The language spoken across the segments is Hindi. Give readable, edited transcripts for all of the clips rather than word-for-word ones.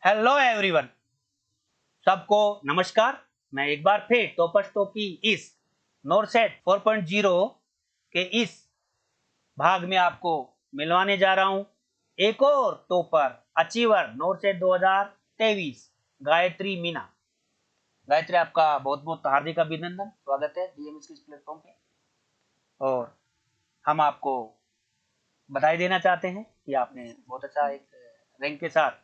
हेलो एवरीवन, सबको नमस्कार। मैं एक बार फिर टॉपर्स टॉप की इस नॉरसेट 4.0 के इस भाग में आपको मिलवाने जा रहा हूं एक और topper achiever NORCET 2023 Gayatri Meena. Gayatri, आपका बहुत बहुत हार्दिक अभिनंदन, स्वागत है डीएमएस के इस प्लेटफॉर्म पे। और हम आपको बधाई देना चाहते हैं कि आपने बहुत अच्छा एक रैंक के साथ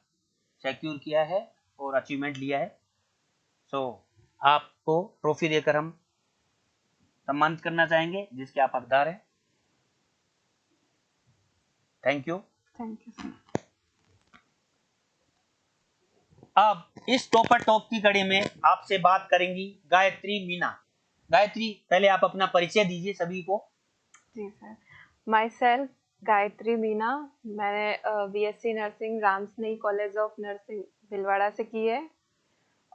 सिक्योर किया है और अचीवमेंट लिया है। सो आपको ट्रॉफी देकर हम सम्मानित करना चाहेंगे जिसके आप हकदार हैं। Thank you. Thank you sir. अब इस टॉपर टॉप की कड़ी में आपसे बात करेंगी गायत्री मीना। गायत्री, पहले आप अपना परिचय दीजिए सभी को। जी sir, myself Gayatri Meena. मैंने BSc nursing Ramsnehi college of nursing Bhilwara से की है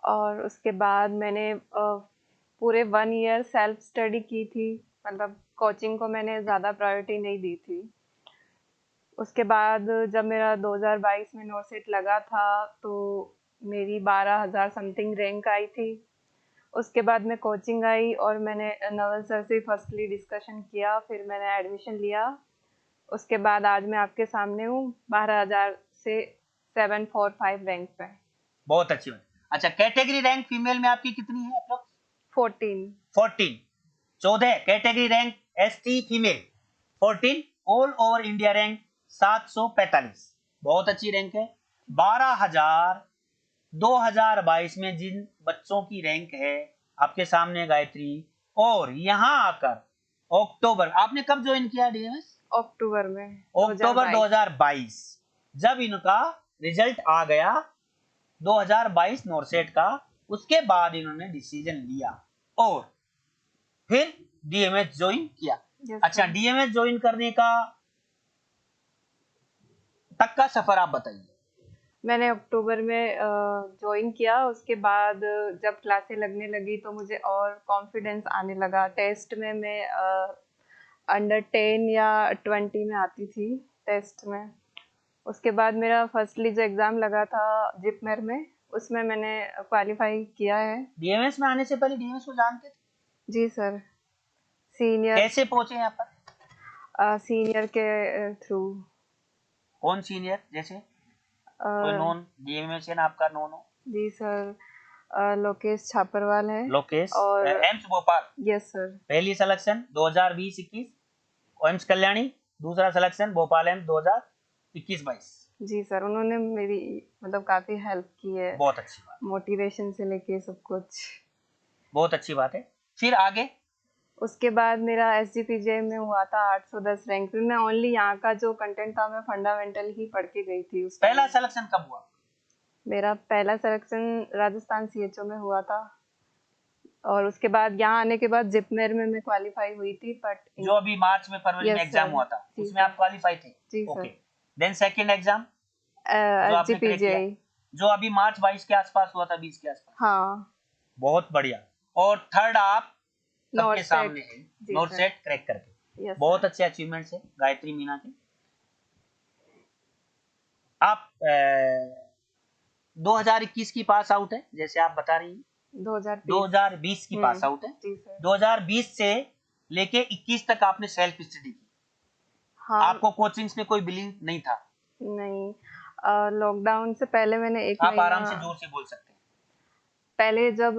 और उसके बाद मैंने पूरे 1 ईयर सेल्फ स्टडी की थी। मतलब कोचिंग को मैंने ज़्यादा प्रायोरिटी नहीं दी थी। उसके बाद जब मेरा 2022 में नॉरसेट लगा था तो मेरी 12,000 समथिंग रैंक आई थी। उसके बाद मैं कोचिंग आई और मैंने नवल सर से फर्स्टली डिस्कशन किया, फिर मैंने एडमिशन लिया। उसके बाद आज मैं आपके सामने हूँ 12,000 से 745 रैंक पे। बहुत अच्छी बात। अच्छा, कैटेगरी रैंक फीमेल में आपकी कितनी है? Approx 14। 14। 14 category rank ST female, 14 all over India rank 745। बहुत अच्छी रैंक है। 12,000 2022 में जिन बच्चों की रैंक है आपके सामने गायत्री, और यहाँ आकर अक्टूबर, आपने कब ज्वाइन किया डीएमएस? अक्टूबर में अक्टूबर 2022 जब इनका रिजल्ट आ गया 2022 नॉरसेट का, उसके बाद इन्होंने डिसीजन लिया और फिर डीएमएस ज्वाइन किया। अच्छा, डीएमएस ज्वाइन करने का तक का सफर आप बताइए। मैंने अक्टूबर में ज्वाइन किया। उसके बाद जब क्लासें लगने लगी तो मुझे और कॉन्फिडेंस आने लगा। टेस्ट में मैं अंडर 10 या 20 में आती थी टेस्ट में। उसके बाद मेरा फर्स्टली जो एग्ज़ाम लगा था जिपमेर में, उसमें मैंने क्वालिफाई किया है। डीएमएस में आने से पहले डीएमएस को जानते थे? जी सर। सीनियर। कैसे पहुंचे यहाँ पर? सीनियर के थ्रू। कौन सीनियर? जैसे कोई नॉन डीएमएस है ना आपका नॉन हो? जी सर, लोकेश छापरवाल है। लोकेश और एम्स भोपाल। Yes sir. पहली सिलेक्शन 2020-21 एम्स कल्याणी, दूसरा सिलेक्शन भोपाल एम्स 2021-22। जी सर, उन्होंने मेरी मतलब काफ़ी हेल्प की है। बहुत अच्छी बात। मोटिवेशन से लेके सब कुछ। बहुत अच्छी बात है। फिर आगे? उसके बाद मेरा एसजीपीजे में हुआ था 810 रैंक पे। मैं ओनली यहाँ का जो कंटेंट था मैं फंडामेंटल ही पढ़ के गई थी। उस पहला सिलेक्शन कब हुआ? मेरा पहला सिलेक्शन राजस्थान सीएचओ में हुआ था और उसके बाद यहाँ आने के बाद जिपमेर में मैं क्वालिफाई हुई थी। बट जो अभी मार्च में फरवरी में एग्जाम हुआ था उसमें आप क्वालिफाई थे? जी okay. Sir. Then second exam जो आपने क्रैक किया, जो अभी मार्च 22 के आसपास हुआ था, 20 के आसपास। हाँ। बहुत बढ़िया। और थर्ड आप सबके सामने है, नॉरसेट क्रैक करके। बहुत अच्छे अचीवमेंट्स है गायत्री मीना के। आप 2021 की पास आउट है जैसे आप बता रही हैं। 2020 की पास आउट है। 2020 से लेके 21 तक आपने सेल्फ स्टडी की। हाँ। आपको कोचिंग्स में कोई बिलीव नहीं था? नहीं, लॉकडाउन से पहले मैंने एक आप आराम से जोर से बोल सकते हैं। पहले जब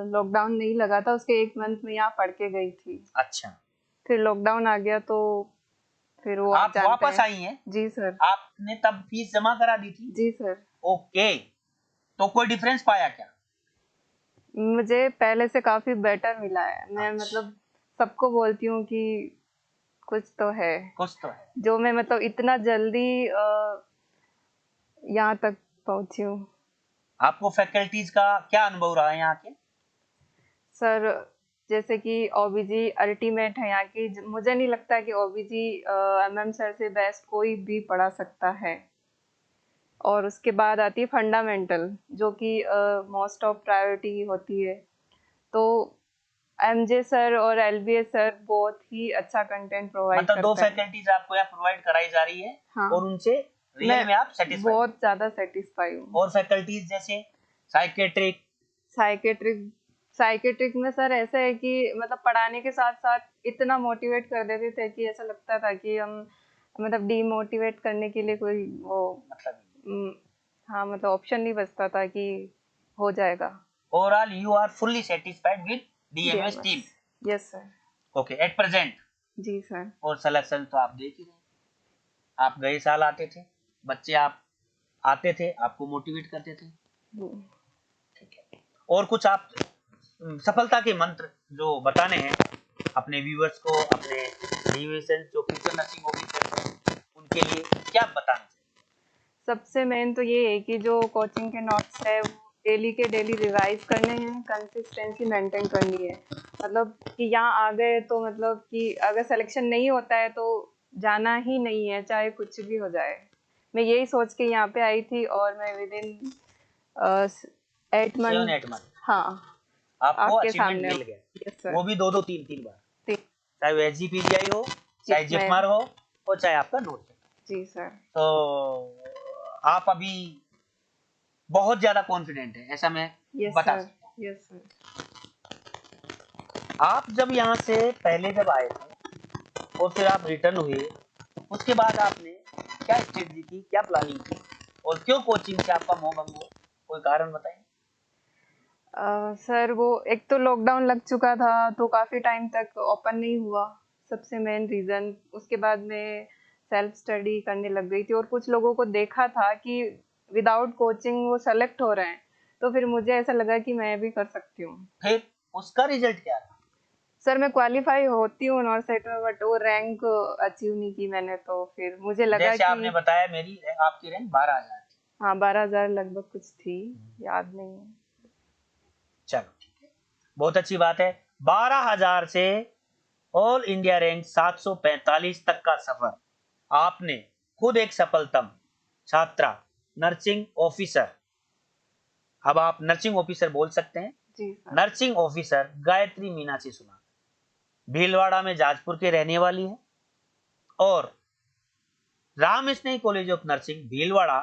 लॉकडाउन नहीं लगा था उसके 1 मंथ में यहाँ पढ़ के गई थी। अच्छा। फिर लॉकडाउन आ गया तो फिर वो आप वापस आई हैं? जी सर। आपने तब फीस जमा करा दी थी? जी सर। ओके, तो कोई डिफरेंस पाया क्या? मुझे पहले से काफी बेटर मिला है। मैं मतलब सबको बोलती हूँ कि कुछ तो है, कुछ तो है जो मैं मतलब इतना जल्दी यहाँ तक पहुंची हूँ। आपको फैकल्टीज का क्या अनुभव रहा है यहाँ के? सर, जैसे कि ओबीजी अल्टीमेट है यहाँ की। मुझे नहीं लगता कि ओबीजी एमएम सर से बेस्ट कोई भी पढ़ा सकता है। और उसके बाद आती है फंडामेंटल, जो कि मोस्ट ऑफ प्रायोरिटी होती है। तो एमजे सर और एलबीएस सर बहुत ही अच्छा कंटेंट प्रोवाइड करते हैं। मतलब दो फैकल्टीज आपको यहाँ प्रोवाइड कराई जा रही है। हाँ। और उनसे रियल में आप सेटिस्फाइड? बहुत ज्यादा सेटिस्फाई हूँ। और फैकल्टीज जैसे साइकेट्रिक? साइकेट्रिक में सर ऐसा है कि मतलब पढ़ाने के साथ साथ इतना मोटिवेट कर देते थे कि ऐसा लगता था कि हम मतलब डीमोटिवेट करने के लिए कोई वो मतलब उम, हाँ मतलब ऑप्शन नहीं बचता था कि हो जाएगा। Overall you are fully satisfied with DMS team? Yes sir. Okay, at present. जी सर। और सिलेक्शन तो आप देख ही रहे हैं, आप गए साल आते थे, बच्चे आप आते थे, आपको मोटिवेट करते थे। ठीक है, और कुछ आप सफलता के मंत्र जो बताने हैं अपने व्यूअर्स को, अपने डिविजन जो फ्यूचर नर्सिंग ऑफिसर हैं उनके लिए, क्या बताना चाहिए? सबसे मेन तो ये है कि जो कोचिंग के नोट्स है वो डेली के डेली रिवाइज करने हैं, कंसिस्टेंसी मेंटेन करनी है। मतलब कि यहाँ आ गए तो मतलब कि अगर सिलेक्शन नहीं होता है तो जाना ही नहीं है, चाहे कुछ भी हो जाए। मैं यही सोच के यहाँ पे आई थी और मैं विद इन 8 7 मंथ 8 मंथ हाँ आपको आपके अचीवमेंट सामने मिल हूँ। गया, यस सर। वो भी 2 2 3 3 बार, ठीक। चाहे वो एसजीपीजीआई हो, चाहे मैं जिपमर हो, और चाहे आपका नोट। जी सर। तो आप अभी बहुत ज्यादा कॉन्फिडेंट है, ऐसा मैं यस बता सर। सकता हूँ। Yes sir. आप जब यहाँ से पहले जब आए थे और फिर आप रिटर्न हुए, उसके बाद आपने क्या स्ट्रेटजी की, क्या प्लानिंग की, और क्यों कोचिंग से आपका मोह भंग हुआ, कोई कारण बताइए। सर वो एक तो लॉकडाउन लग चुका था तो काफ़ी टाइम तक ओपन नहीं हुआ, सबसे मेन रीज़न। उसके बाद मैं सेल्फ स्टडी करने लग गई थी और कुछ लोगों को देखा था कि विदाउट कोचिंग वो सेलेक्ट हो रहे हैं, तो फिर मुझे ऐसा लगा कि मैं भी कर सकती हूँ। फिर उसका रिजल्ट क्या था? सर मैं क्वालिफाई होती हूँ नॉर्सेट में, बट वो रैंक अचीव नहीं की मैंने, तो फिर मुझे लगा जैसे आपने कि बताया मेरी आपकी रैंक 12,000 थी। हाँ 12,000 लगभग कुछ थी, याद नहीं है। चलो ठीक है, बहुत अच्छी बात है। 12,000 से ऑल इंडिया रैंक 745 तक का सफर आपने खुद एक सफलतम छात्रा, नर्सिंग ऑफिसर, अब आप नर्सिंग ऑफिसर बोल सकते हैं, जी sir. Nursing officer Gayatri Meena से सुना। भीलवाड़ा में जाजपुर के रहने वाली है और राम स्नेही कॉलेज ऑफ नर्सिंग भीलवाड़ा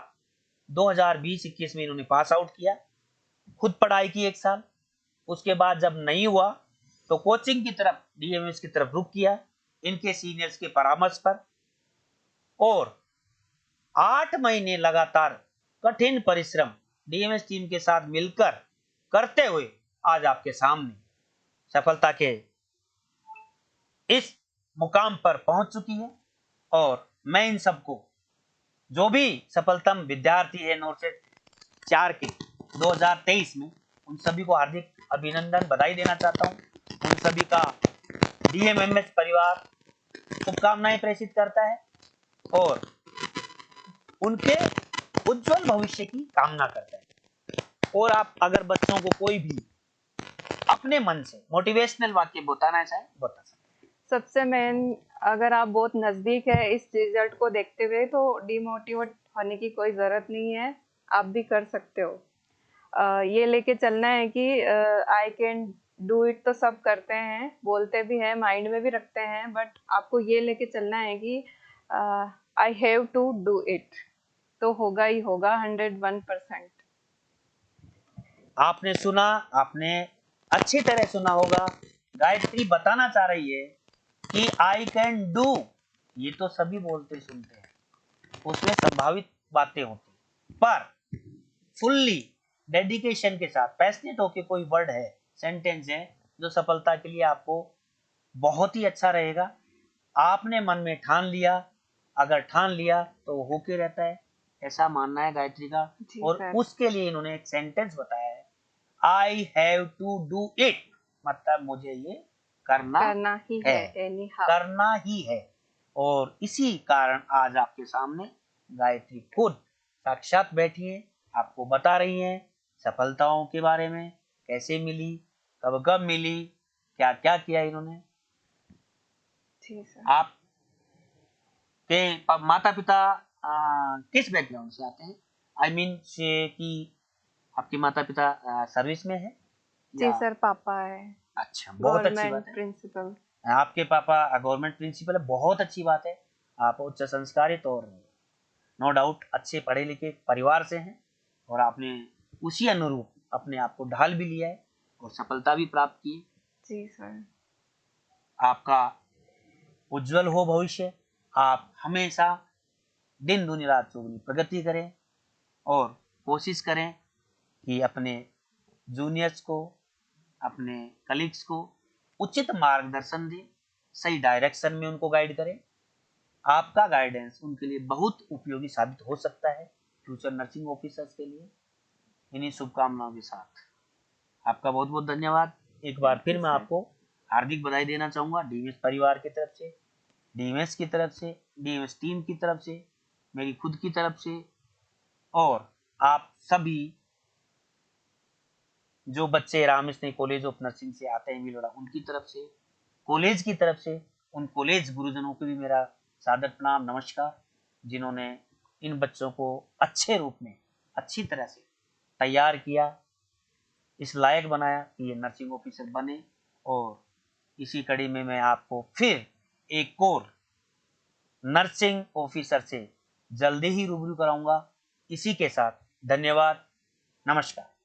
2020-21 में इन्होंने पास आउट किया, खुद पढ़ाई की 1 साल। उसके बाद जब नहीं हुआ तो कोचिंग की तरफ, डीएमएस की तरफ रुख किया इनके सीनियर्स के परामर्श पर, और 8 महीने लगातार कठिन परिश्रम डीएमएस टीम के साथ मिलकर करते हुए आज आपके सामने सफलता के इस मुकाम पर पहुंच चुकी है। और मैं इन सबको, जो भी सफलतम विद्यार्थी है नोरसेट 4 के 2023 में, उन सभी को हार्दिक अभिनंदन, बधाई देना चाहता हूं। उन सभी का डीएमएमएस परिवार शुभकामनाएं प्रेषित करता है और उनके उज्जवल भविष्य की कामना करता है। और आप अगर बच्चों को कोई भी अपने मन से मोटिवेशनल वाक्य बताना चाहे, बता सकते हैं। सबसे मेन, अगर आप बहुत नज़दीक है इस रिजल्ट को देखते हुए तो डिमोटिवेट होने की कोई ज़रूरत नहीं है, आप भी कर सकते हो। ये लेके चलना है कि आई कैन डू इट, तो सब करते हैं, बोलते भी हैं, माइंड में भी रखते हैं, बट आपको ये लेके चलना है कि I have to do it, तो होगा ही होगा 101%। आपने सुना, आपने अच्छी तरह सुना होगा, गायत्री बताना चाह रही है कि आई कैन डू, ये तो सभी बोलते सुनते हैं, उसमें संभावित बातें होती, पर फुल्ली डेडिकेशन के साथ पैशनेट होके कोई वर्ड है, सेंटेंस है जो सफलता के लिए आपको बहुत ही अच्छा रहेगा। आपने मन में ठान लिया, अगर ठान लिया तो वो होके रहता है, ऐसा मानना है गायत्री का। जी और सर। उसके लिए इन्होंने एक सेंटेंस बताया है, I have to do it, मतलब मुझे ये करना करना ही है, है एनी हाउ। करना ही है। और इसी कारण आज आपके सामने गायत्री खुद साक्षात बैठी है, आपको बता रही हैं सफलताओं के बारे में, कैसे मिली, कब कब मिली, क्या क्या किया इन्होंने। जी सर। आप के माता पिता किस बैकग्राउंड से आते हैं, आई मीन से कि आपके माता पिता सर्विस में है जी या? सर, पापा है अच्छा, बहुत अच्छी गवर्नमेंट बात है। प्रिंसिपल। आपके पापा गवर्नमेंट प्रिंसिपल है, बहुत अच्छी बात है। आप उच्च संस्कारित और नो डाउट अच्छे पढ़े लिखे परिवार से हैं और आपने उसी अनुरूप अपने आप को ढाल भी लिया है और सफलता भी प्राप्त की है। जी सर। आपका उज्जवल हो भविष्य। आप हमेशा दिन दूनी रात चौगुनी प्रगति करें और कोशिश करें कि अपने जूनियर्स को, अपने कलीग्स को उचित मार्गदर्शन दें, सही डायरेक्शन में उनको गाइड करें। आपका गाइडेंस उनके लिए बहुत उपयोगी साबित हो सकता है फ्यूचर नर्सिंग ऑफिसर्स के लिए। इन्हीं शुभकामनाओं के साथ आपका बहुत बहुत धन्यवाद। एक बार फिर मैं आपको हार्दिक बधाई देना चाहूँगा डीएमएस परिवार की तरफ से, डीएमएस की तरफ से, डीएमएस टीम की तरफ से, मेरी खुद की तरफ से, और आप सभी जो बच्चे रामस्नेह कॉलेज ऑफ नर्सिंग से आते हैं भीलवाड़ा, उनकी तरफ से, कॉलेज की तरफ से, उन कॉलेज गुरुजनों को भी मेरा सादर प्रणाम नमस्कार, जिन्होंने इन बच्चों को अच्छे रूप में अच्छी तरह से तैयार किया, इस लायक बनाया कि ये नर्सिंग ऑफिसर बने। और इसी कड़ी में मैं आपको फिर एक और नर्सिंग ऑफिसर से जल्दी ही रूबरू कराऊंगा। इसी के साथ धन्यवाद, नमस्कार।